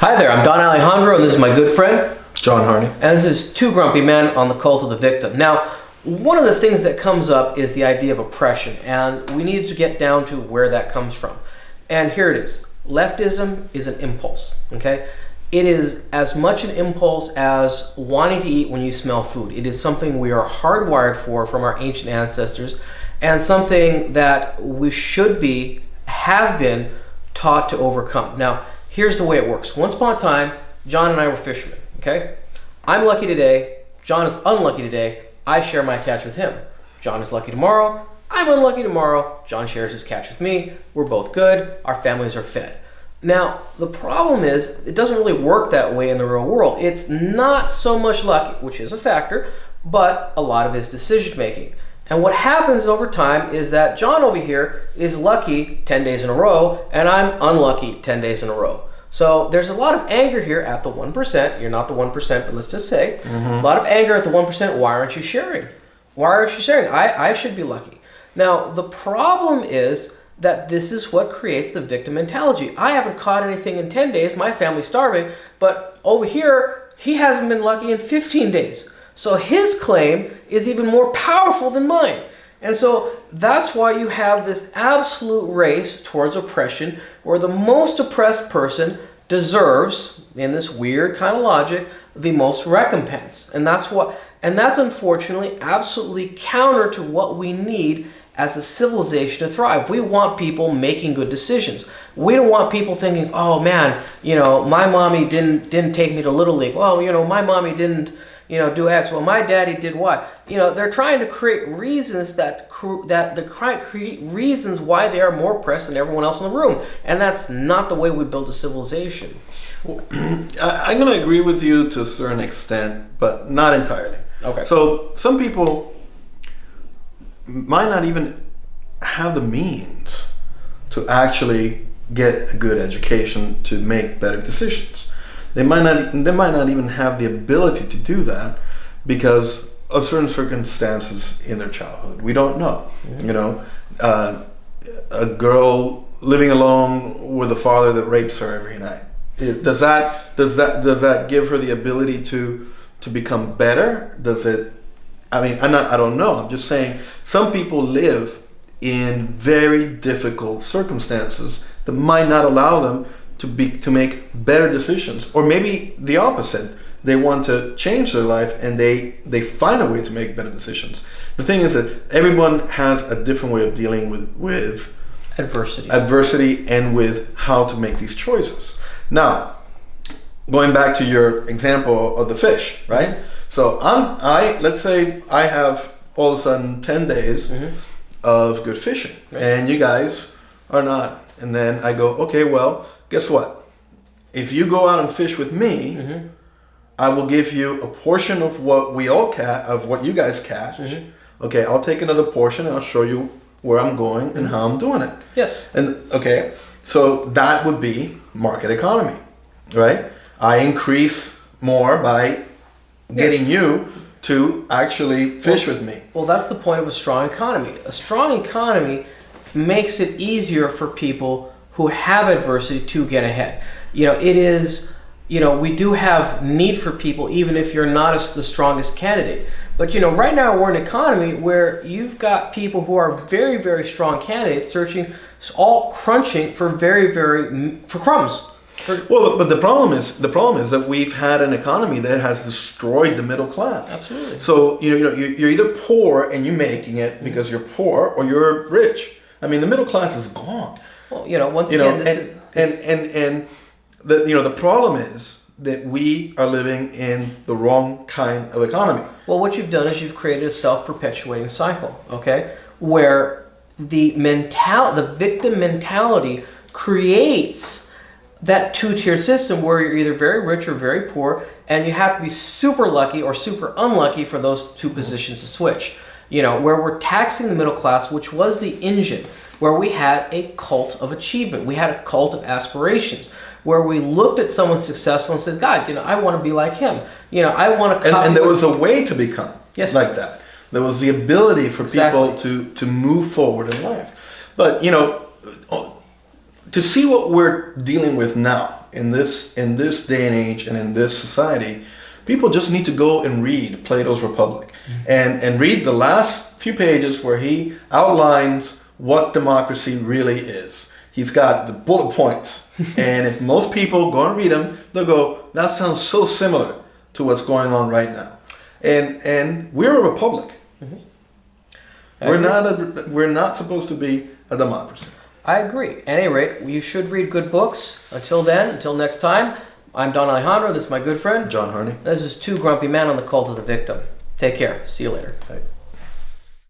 Hi there, I'm Don Alejandro, and this is my good friend, John Harney. and this is Two Grumpy Men on the Cult of the Victim. Now, one of the things that comes up is the idea of oppression, and we need to get down to where that comes from. And here it is. Leftism is an impulse, okay? It is as much an impulse as wanting to eat when you smell food. It is something we are hardwired for from our ancient ancestors, and something that we have been taught to overcome. Now, here's the way it works. Once upon a time, John and I were fishermen, okay? I'm lucky today, John is unlucky today, I share my catch with him. John is lucky tomorrow, I'm unlucky tomorrow, John shares his catch with me, we're both good, our families are fed. Now, the problem is, it doesn't really work that way in the real world. It's not so much luck, which is a factor, but a lot of it is decision making. And what happens over time is that John over here is lucky 10 days in a row, and I'm unlucky 10 days in a row. So there's a lot of anger here at the 1%. You're not the 1%, but let's just say, a lot of anger at the 1%. Why aren't you sharing? Why aren't you sharing? I should be lucky. Now, the problem is that this is what creates the victim mentality. I haven't caught anything in 10 days, my family's starving, but over here, he hasn't been lucky in 15 days. So his claim is even more powerful than mine. And so that's why you have this absolute race towards oppression, where the most oppressed person deserves, in this weird kind of logic, the most recompense. And that's unfortunately absolutely counter to what we need as a civilization to thrive. We want people making good decisions. We don't want people thinking, oh man, my mommy didn't take me to Little League. Well, my mommy didn't do X. Well, my daddy did Y. They're trying to create reasons create reasons why they are more oppressed than everyone else in the room. And that's not the way we build a civilization. Well, I'm going to agree with you to a certain extent, but not entirely. Okay. So some people might not even have the means to actually get a good education to make better decisions. They might not even have the ability to do that because of certain circumstances in their childhood. We don't know. Mm-hmm. A girl living alone with a father that rapes her every night. Does that give her the ability to become better? Does it? I don't know. I'm just saying some people live in very difficult circumstances that might not allow them to make better decisions, or maybe the opposite. They want to change their life and they find a way to make better decisions. The thing is that everyone has a different way of dealing with adversity and with how to make these choices. Now, going back to your example of the fish, right? So let's say I have all of a sudden 10 days of good fishing, and you guys are not. And then I go, okay, well, guess what? If you go out and fish with me, I will give you a portion of what what you guys catch. Okay, I'll take another portion and I'll show you where I'm going and how I'm doing it. Yes. And okay, so that would be market economy, right? I increase more by getting you to actually fish with me. Well, that's the point of a strong economy. A strong economy makes it easier for people who have adversity to get ahead. We do have need for people, even if you're not the strongest candidate. But right now we're in an economy where you've got people who are very, very strong candidates all crunching for for crumbs. Well, but the problem is that we've had an economy that has destroyed the middle class. Absolutely. So you're either poor and you're making it because you're poor, or you're rich. The middle class is gone. Well, once again, the problem is that we are living in the wrong kind of economy. Well, what you've done is you've created a self-perpetuating cycle, okay, where the victim mentality creates that two-tier system where you're either very rich or very poor, and you have to be super lucky or super unlucky for those two positions to switch. Where we're taxing the middle class, which was the engine, where we had a cult of achievement. We had a cult of aspirations, where we looked at someone successful and said, God, I want to be like him. I want to... And there was a way to become like that. There was the ability for people to move forward in life. But, to see what we're dealing with now in this day and age and in this society, people just need to go and read Plato's Republic and read the last few pages where he outlines what democracy really is. He's got the bullet points, and if most people go and read them, they'll go, that sounds so similar to what's going on right now. And we're a republic. We're not supposed to be a democracy. I agree. At any rate, you should read good books. Until then, until next time, I'm Don Alejandro. This is my good friend John Harney. This is Two Grumpy Men on the Cult of the Victim. Take care. See you later. Bye.